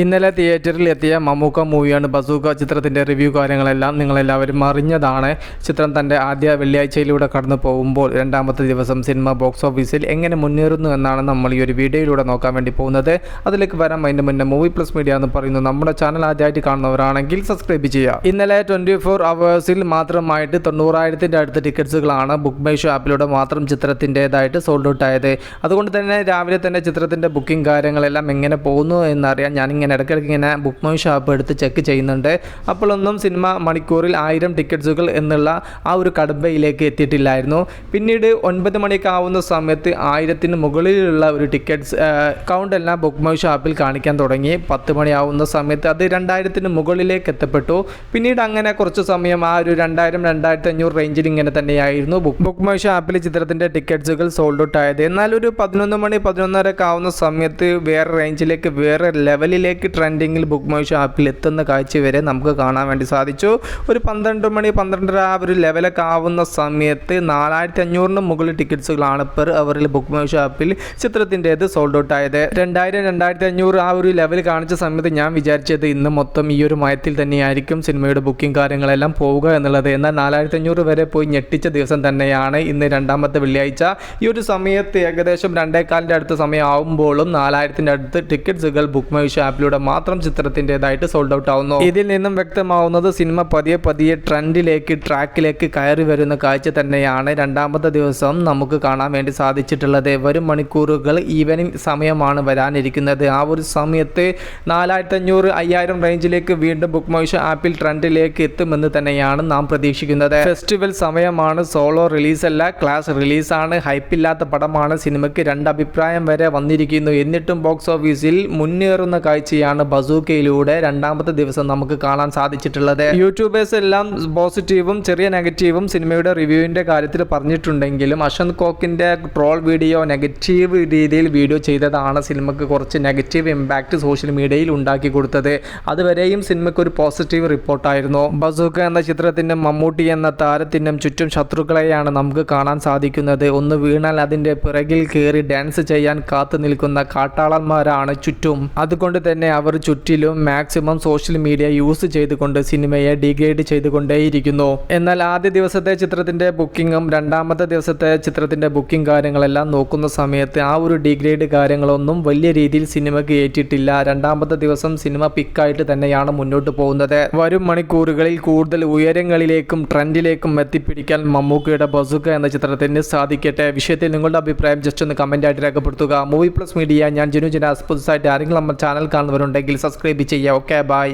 ഇന്നലെ തിയേറ്ററിൽ എത്തിയ മമ്മൂക്ക മൂവിയാണ് ബസൂക്ക. ചിത്രത്തിൻ്റെ റിവ്യൂ കാര്യങ്ങളെല്ലാം നിങ്ങളെല്ലാവരും അറിഞ്ഞതാണ്. ചിത്രം തൻ്റെ ആദ്യ വെള്ളിയാഴ്ചയിലൂടെ കടന്നു പോകുമ്പോൾ രണ്ടാമത്തെ ദിവസം സിനിമ ബോക്സ് ഓഫീസിൽ എങ്ങനെ മുന്നേറുന്നു എന്നാണ് നമ്മൾ ഈ ഒരു വീഡിയോയിലൂടെ നോക്കാൻ വേണ്ടി പോകുന്നത്. അതിലേക്ക് വരാൻ അതിൻ്റെ മുന്നേ മൂവി പ്ലസ് മീഡിയ എന്ന് പറയുന്നു നമ്മുടെ ചാനൽ ആദ്യമായിട്ട് കാണുന്നവരാണെങ്കിൽ സബ്സ്ക്രൈബ് ചെയ്യുക. ഇന്നലെ 24 അവേഴ്സിൽ മാത്രമായിട്ട് 90,000 അടുത്ത ടിക്കറ്റ്സുകളാണ് ബുക്ക് മൈ ഷോ ആപ്പിലൂടെ മാത്രം ചിത്രത്തിൻ്റേതായിട്ട് സോൾഡ് ഔട്ട് ആയത്. അതുകൊണ്ട് തന്നെ രാവിലെ തന്നെ ചിത്രത്തിൻ്റെ ബുക്കിംഗ് കാര്യങ്ങളെല്ലാം എങ്ങനെ പോകുന്നു എന്നറിയാൻ ഞാനിങ്ങനെ ഇടയ്ക്കിടയ്ക്ക് ഇങ്ങനെ ബുക്ക് മൈ ഷോ ആപ്പ് എടുത്ത് ചെക്ക് ചെയ്യുന്നുണ്ട്. അപ്പോഴൊന്നും സിനിമ മണിക്കൂറിൽ 1000 ടിക്കറ്റ്സുകൾ എന്നുള്ള ആ ഒരു കടമ്പയിലേക്ക് എത്തിയിട്ടില്ലായിരുന്നു. പിന്നീട് 9 മണിയൊക്കെ ആവുന്ന സമയത്ത് 1000-ന് മുകളിലുള്ള ഒരു ടിക്കറ്റ്സ് കൗണ്ട് എല്ലാം ബുക്ക് മൈ ഷോ ആപ്പിൽ കാണിക്കാൻ തുടങ്ങി. 10 മണിയാവുന്ന സമയത്ത് അത് 2000-ന് മുകളിലേക്ക് എത്തപ്പെട്ടു. പിന്നീട് അങ്ങനെ കുറച്ച് സമയം ആ ഒരു 2000-2500 റേഞ്ചിൽ ഇങ്ങനെ തന്നെയായിരുന്നു ബുക്ക് മൈ ഷോ ആപ്പിൽ ചിത്രത്തിൻ്റെ ടിക്കറ്റ്സുകൾ സോൾഡ് ഔട്ട് ആയത്. എന്നാൽ ഒരു 11 മണി 11:30 ആവുന്ന സമയത്ത് വേറെ റേഞ്ചിലേക്ക് വേറെ ലെവലിലേക്ക് ട്രെൻഡിങ്ങിൽ ബുക്ക് മൈ ഷോ ആപ്പിൽ എത്തുന്ന കാഴ്ച വരെ നമുക്ക് കാണാൻ വേണ്ടി സാധിച്ചു. ഒരു 12 മണി 12:30 ആ ഒരു ലെവലൊക്കെ ആവുന്ന സമയത്ത് 4500-ന് മുകളിൽ ടിക്കറ്റ്സുകളാണ് പെർ അവറിൽ ബുക്ക് മൈ ഷോ ആപ്പിൽ ചിത്രത്തിൻ്റേത് സോൾഡ് ഔട്ട് ആയത്. 2000-2500 ആ ഒരു ലെവൽ കാണിച്ച സമയത്ത് ഞാൻ വിചാരിച്ചത് ഇന്ന് മൊത്തം ഈ ഒരു മയത്തിൽ തന്നെയായിരിക്കും സിനിമയുടെ ബുക്കിംഗ് കാര്യങ്ങളെല്ലാം പോവുക എന്നുള്ളത്. എന്നാൽ 4500 വരെ പോയി ഞെട്ടിച്ച ദിവസം തന്നെയാണ് ഇന്ന് രണ്ടാമത്തെ വെള്ളിയാഴ്ച. ഈ ഒരു സമയത്ത് ഏകദേശം 2:15 അടുത്ത സമയം ആവുമ്പോഴും 4000-ന്റെ അടുത്ത് ടിക്കറ്റ്സുകൾ ബുക്ക് മൈ ഷോ ആപ്പിലൂടെ മാത്രം ചിത്രത്തിൻ്റെതായിട്ട് സോൾഡ് ഔട്ട് ആവുന്നു. ഇതിൽ നിന്നും വ്യക്തമാവുന്നത് സിനിമ പതിയെ ട്രാക്കിലേക്ക് കയറി വരുന്ന കാഴ്ച തന്നെയാണ് രണ്ടാമത്തെ ദിവസം നമുക്ക് കാണാൻ വേണ്ടി സാധിച്ചിട്ടുള്ളത്. വരും മണിക്കൂറുകൾ ഈവനിങ് സമയമാണ് വരാനിരിക്കുന്നത്. ആ ഒരു സമയത്ത് 4500-5000 റേഞ്ചിലേക്ക് വീണ്ടും ബുക്ക് മൈ ഷോ ആപ്പിൽ ട്രെൻഡിലേക്ക് എത്തുമെന്ന് തന്നെയാണ് നാം പ്രതീക്ഷിക്കുന്നത്. ഫെസ്റ്റിവൽ സമയമാണ്, സോളോ റിലീസല്ല, ക്ലാസ് റിലീസാണ്, ഹൈപ്പില്ലാത്ത പടമാണ്. സിനിമയ്ക്ക് 2 അഭിപ്രായം വരെ വന്നിരിക്കുന്നു. എന്നിട്ടും ബോക്സ് ഓഫീസിൽ മുന്നേറുന്ന കാഴ്ചയാണ് ബസൂക്കയിലൂടെ രണ്ടാമത്തെ ദിവസം നമുക്ക് കാണാൻ സാധിച്ചിട്ടുള്ളത്. യൂട്യൂബേഴ്സ് എല്ലാം പോസിറ്റീവും ചെറിയ നെഗറ്റീവും സിനിമയുടെ റിവ്യൂവിൻ്റെ കാര്യത്തിൽ പറഞ്ഞിട്ടുണ്ടെങ്കിലും അശ്വന്ത് കോക്കിൻ്റെ ട്രോൾ വീഡിയോ നെഗറ്റീവ് രീതിയിൽ വീഡിയോ ചെയ്തതാണ് സിനിമയ്ക്ക് കുറച്ച് നെഗറ്റീവ് ഇമ്പാക്റ്റ് സോഷ്യൽ മീഡിയയിൽ ഉണ്ടാക്കി കൊടുത്തത്. അതുവരെയും സിനിമയ്ക്ക് ഒരു പോസിറ്റീവ് റിപ്പോർട്ടായിരുന്നു. ബസൂക്ക എന്ന ചിത്രത്തിൻ്റെ മമ്മൂട്ടി എന്ന താരത്തിനും ചുറ്റും ശത്രുക്കളെയാണ് നമുക്ക് കാണാൻ സാധിക്കുന്നത്. ഒന്ന് വീണാൽ അതിൻ്റെ പിറകിൽ കയറി ഡാൻസ് ചെയ്യാൻ കാത്തു നിൽക്കുന്ന കാട്ടാളന്മാരാണ് ചുറ്റും. അതുകൊണ്ട് തന്നെ അവർ ചുറ്റിലും മാക്സിമം സോഷ്യൽ മീഡിയ യൂസ് ചെയ്തുകൊണ്ട് സിനിമയെ ഡിഗ്രേഡ് ചെയ്തുകൊണ്ടേയിരിക്കുന്നു. എന്നാൽ ആദ്യ ദിവസത്തെ ചിത്രത്തിൻ്റെ ബുക്കിങ്ങും രണ്ടാമത്തെ ദിവസത്തെ ചിത്രത്തിൻ്റെ ബുക്കിംഗ് കാര്യങ്ങളെല്ലാം നോക്കുന്ന സമയത്ത് ആ ഒരു ഡിഗ്രേഡ് കാര്യങ്ങളൊന്നും വലിയ രീതിയിൽ സിനിമയ്ക്ക് ഏറ്റിട്ടില്ല. രണ്ടാമത്തെ ദിവസം സിനിമ പിക്കായിട്ട് തന്നെയാണ് മുന്നോട്ട് പോകുന്നത്. വരും മണിക്കൂറുകളിൽ കൂടുതൽ ഉയരങ്ങളിലേക്കും ട്രെൻഡിലേക്കും എത്തിപ്പിടിക്കാൻ മമ്മൂക്കയുടെ ബസൂക്ക എന്ന ചിത്രത്തിന് സാധിക്കട്ടെ. വിഷയത്തിൽ നിങ്ങളുടെ അഭിപ്രായം ജസ്റ്റ് ഒന്ന് കമൻ്റായിട്ട് രേഖപ്പെടുത്തുക. മൂവി പ്ലസ് മീഡിയ, ഞാൻ ജിനു ജിനാസ്. പുതുസായിട്ട് ആരെങ്കിലും നമ്മുടെ ചാനൽ കാണുന്നവരുണ്ടെങ്കിൽ സബ്സ്ക്രൈബ് ചെയ്യുക. Okay, by.